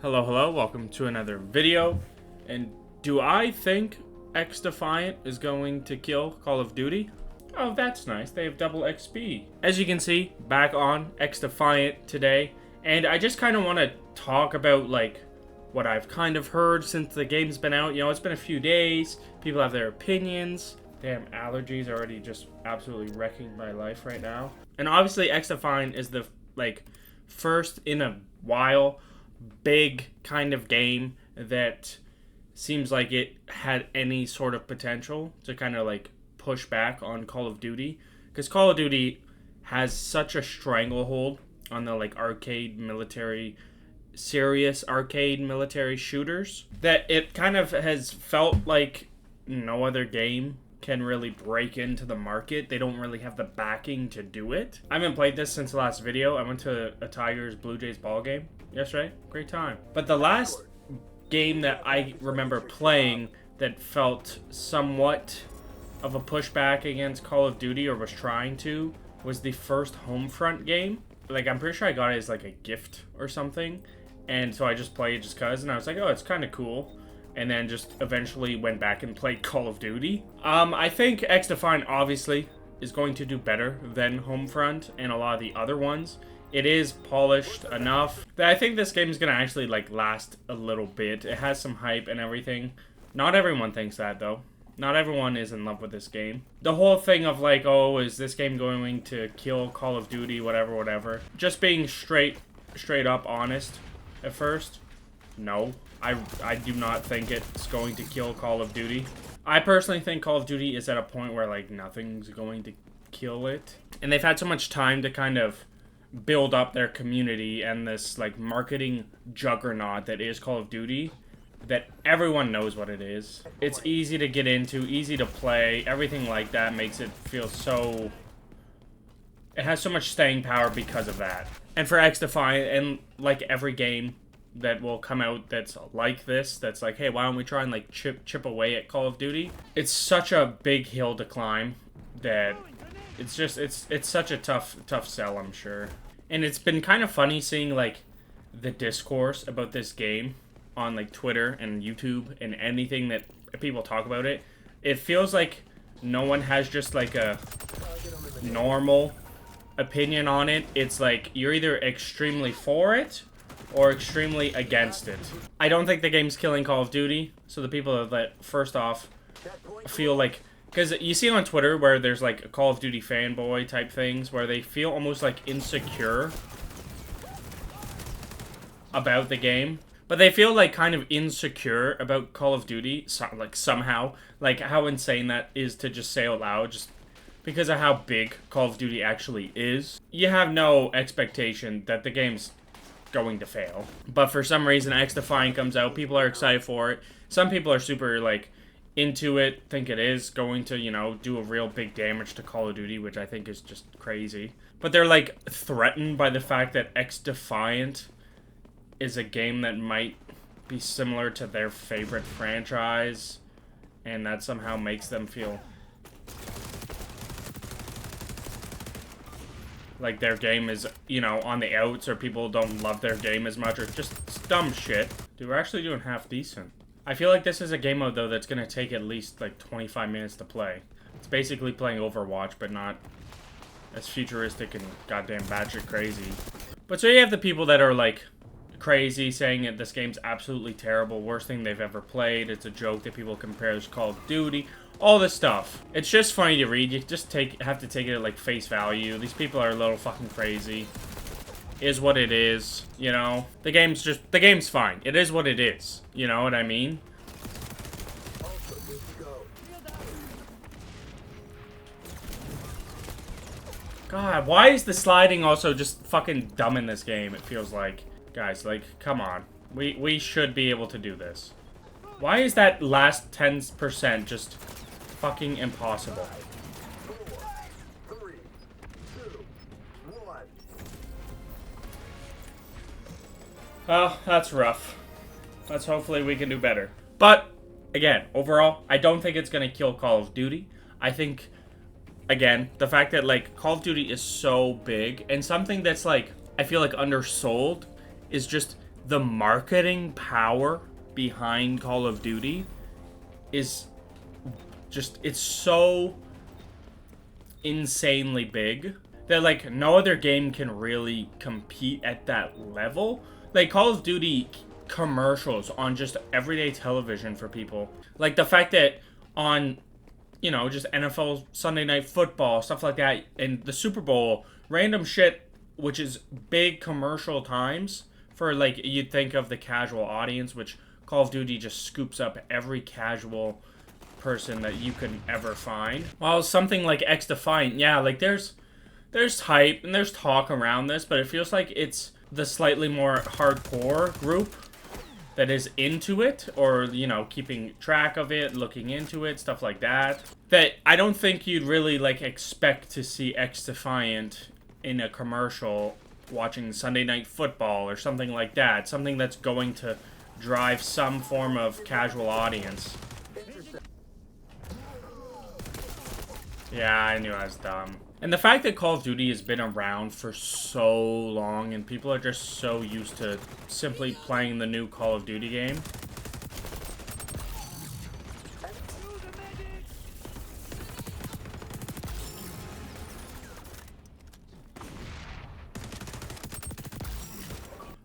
Hello, welcome to another video. And do I think xDefiant is going to kill Call of Duty? Oh, that's nice. They have double XP. As you can see, back on xDefiant today. And I just kind of want to talk about, like, what I've kind of heard since the game's been out. You know, it's been a few days. People have their opinions. Damn, allergies are already just absolutely wrecking my life right now. And obviously, xDefiant is the, like, first in a while big kind of game that seems like it had any sort of potential to kind of like push back on Call of Duty, because Call of Duty has such a stranglehold on the like serious arcade military shooters that it kind of has felt like no other game can really break into the market. They don't really have the backing to do it. I haven't played this since the last video. I went to a Tigers Blue Jays ball game yesterday. Great time. But the last game that I remember playing that felt somewhat of a pushback against Call of Duty, or was trying to, was the first Homefront game. Like, I'm pretty sure I got it as like a gift or something. And so I just played it just cause, and I was like, oh, it's kind of cool. And then just eventually went back and played Call of Duty. I think xDefiant obviously is going to do better than Homefront and a lot of the other ones. It is polished enough that I think this game is going to actually like last a little bit. It has some hype and everything. Not everyone thinks that though. Not everyone is in love with this game. The whole thing of like, oh, is this game going to kill Call of Duty, whatever. Just being straight up honest at first. No, I do not think it's going to kill Call of Duty. I personally think Call of Duty is at a point where like nothing's going to kill it. And they've had so much time to kind of build up their community and this like marketing juggernaut that is Call of Duty, that everyone knows what it is. It's easy to get into, easy to play, everything like that makes it feel so... It has so much staying power because of that. And for xDefiant, and like every game that will come out that's like this, that's like, hey, why don't we try and like chip away at Call of Duty? It's such a big hill to climb that it's just, it's such a tough sell, I'm sure. And it's been kind of funny seeing like the discourse about this game on like Twitter and YouTube and anything that people talk about it. It feels like no one has just like a normal opinion on it. It's like you're either extremely for it or extremely against it. I don't think the game's killing Call of Duty, so the people that first off feel like, because you see on Twitter where there's like a Call of Duty fanboy type things where they feel almost like insecure about the game, but they feel like kind of insecure about Call of Duty, like somehow, like how insane that is to just say out loud, just because of how big Call of Duty actually is. You have no expectation that the game's going to fail. But for some reason, xDefiant comes out, people are excited for it. Some people are super, like, into it, think it is going to, you know, do a real big damage to Call of Duty, which I think is just crazy. But they're, like, threatened by the fact that xDefiant is a game that might be similar to their favorite franchise, and that somehow makes them feel like their game is, you know, on the outs, or people don't love their game as much, or just dumb shit. Dude, we're actually doing half decent. I feel like this is a game mode, though, that's going to take at least, like, 25 minutes to play. It's basically playing Overwatch, but not as futuristic and goddamn batshit crazy. But so you have the people that are, like, crazy, saying that this game's absolutely terrible, worst thing they've ever played, it's a joke that people compare to Call of Duty, all this stuff. It's just funny to read. You just have to take it at like face value. These people are a little fucking crazy. Is what it is, you know. The game's fine. It is what it is. You know what I mean? God, why is the sliding also just fucking dumb in this game? It feels like, guys, like, come on. We should be able to do this. Why is that last 10% just fucking impossible? Well, that's rough. Let's hopefully we can do better. But, again, overall, I don't think it's going to kill Call of Duty. I think, again, the fact that, like, Call of Duty is so big, and something that's, like, I feel like undersold is just the marketing power behind Call of Duty is just, it's so insanely big that like no other game can really compete at that level. Like Call of Duty commercials on just everyday television for people, like the fact that on, you know, just NFL Sunday Night Football, stuff like that, and the Super Bowl, random shit, which is big commercial times for, like, you'd think of the casual audience, which Call of Duty just scoops up every casual person that you could ever find. While something like xDefiant, yeah, like there's hype and there's talk around this, but it feels like it's the slightly more hardcore group that is into it, or, you know, keeping track of it, looking into it, stuff like that. That I don't think you'd really, like, expect to see xDefiant in a commercial watching Sunday Night Football or something like that. Something that's going to drive some form of casual audience. Yeah, I knew I was dumb. And the fact that Call of Duty has been around for so long and people are just so used to simply playing the new Call of Duty game.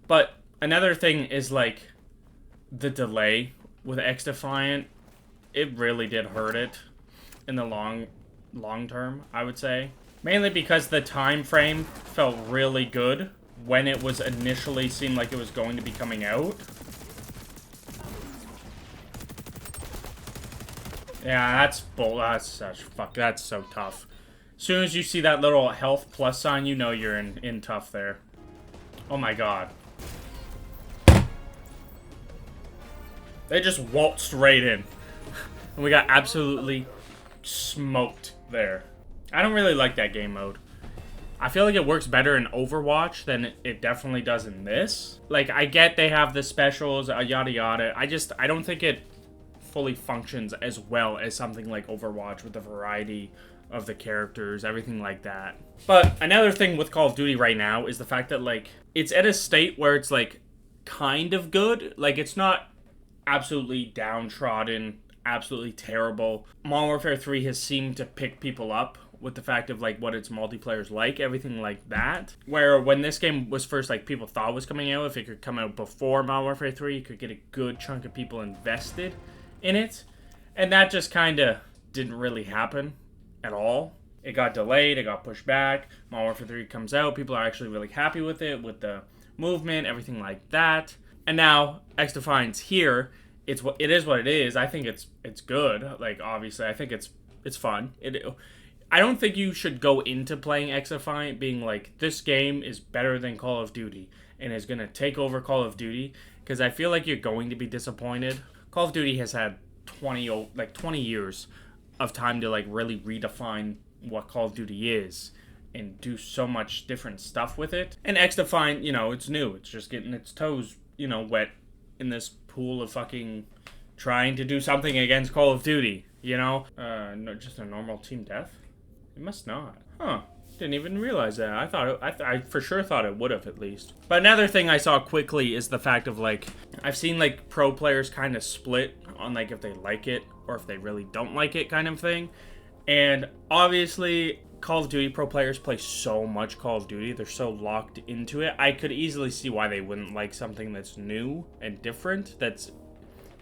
But another thing is, like, the delay with xDefiant. It really did hurt it in the long term, I would say. Mainly because the time frame felt really good when it was initially seemed like it was going to be coming out. Yeah, that's so tough. As soon as you see that little health plus sign, you know you're in tough there. Oh my god. They just waltzed right in. And we got absolutely smoked there. I don't really like that game mode. I feel like it works better in Overwatch than it definitely does in this. Like, I get they have the specials, yada yada. I don't think it fully functions as well as something like Overwatch with the variety of the characters, everything like that. But another thing with Call of Duty right now is the fact that, like, it's at a state where it's, like, kind of good. Like, it's not absolutely downtrodden, absolutely terrible. Modern Warfare 3 has seemed to pick people up with the fact of, like, what its multiplayer's like, everything like that. Where when this game was first, like, people thought was coming out, if it could come out before Modern Warfare 3, you could get a good chunk of people invested in it. And that just kind of didn't really happen at all. It got delayed, it got pushed back. Modern Warfare 3 comes out, people are actually really happy with it, with the movement, everything like that. And now xDefiant's here. It is what it is. I think it's good. Like, obviously, I think it's fun. I don't think you should go into playing xDefiant being like, this game is better than Call of Duty and is going to take over Call of Duty, because I feel like you're going to be disappointed. Call of Duty has had 20 years of time to, like, really redefine what Call of Duty is and do so much different stuff with it. And xDefiant, you know, it's new. It's just getting its toes, you know, wet in this pool of fucking trying to do something against Call of Duty, you know? No, just a normal team death? It must not. Huh. Didn't even realize that. I for sure thought it would have, at least. But another thing I saw quickly is the fact of, like, I've seen, like, pro players kind of split on, like, if they like it or if they really don't like it kind of thing. And obviously, Call of Duty pro players play so much Call of Duty. They're so locked into it. I could easily see why they wouldn't like something that's new and different, that's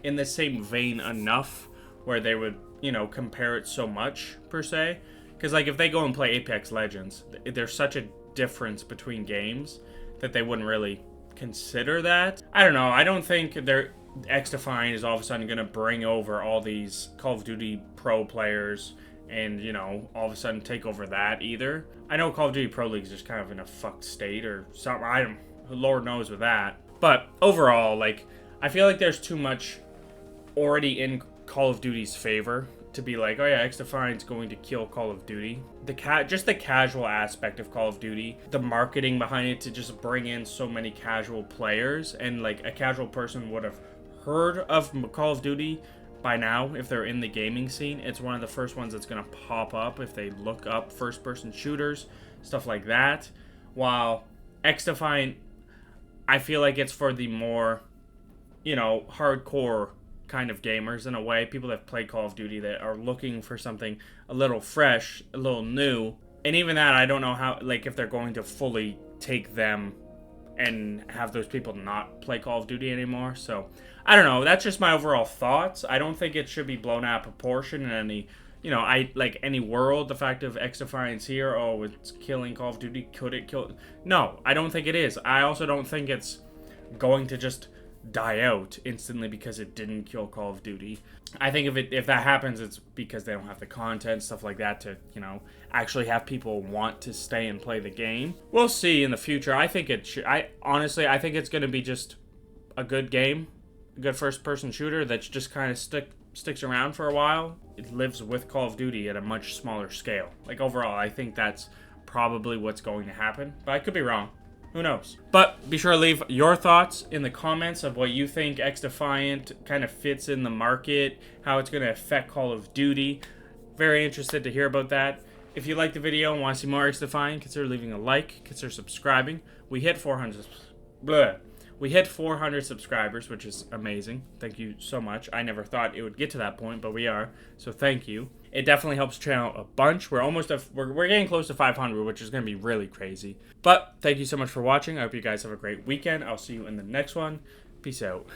in the same vein enough where they would, you know, compare it so much, per se. Because, like, if they go and play Apex Legends, there's such a difference between games that they wouldn't really consider that. I don't know. I don't think xDefiant is all of a sudden going to bring over all these Call of Duty pro players and, you know, all of a sudden take over that either. I know Call of Duty Pro League is just kind of in a fucked state or something. Lord knows with that. But overall, like, I feel like there's too much already in Call of Duty's favor to be like, oh yeah, xDefiant's going to kill Call of Duty. Just the casual aspect of Call of Duty, the marketing behind it to just bring in so many casual players, and, like, a casual person would have heard of Call of Duty by now if they're in the gaming scene. It's one of the first ones that's going to pop up if they look up first-person shooters, stuff like that. While xDefiant, I feel like it's for the more, hardcore kind of gamers in a way. People that play Call of Duty that are looking for something a little fresh, a little new. And even that, I don't know how, like, if they're going to fully take them and have those people not play Call of Duty anymore. So, I don't know. That's just my overall thoughts. I don't think it should be blown out of proportion in any, any world. The fact of xDefiant's here, oh, it's killing Call of Duty. Could it kill? No, I don't think it is. I also don't think it's going to just die out instantly because it didn't kill Call of Duty. I think if that happens, it's because they don't have the content, stuff like that, to actually have people want to stay and play the game. We'll see in the future. I think it should. I think it's going to be just a good game, a good first-person shooter that's just kind of sticks around for a while. It lives with Call of Duty at a much smaller scale. Like, overall, I think that's probably what's going to happen, but I could be wrong. Who knows? But be sure to leave your thoughts in the comments of what you think xDefiant kind of fits in the market, how it's going to affect Call of Duty. Very interested to hear about that. If you liked the video and want to see more xDefiant, consider leaving a like, consider subscribing. We hit 400 subscribers, which is amazing. Thank you so much. I never thought it would get to that point, but we are. So thank you. It definitely helps the channel a bunch. We're getting close to 500, which is going to be really crazy. But thank you so much for watching. I hope you guys have a great weekend. I'll see you in the next one. Peace out.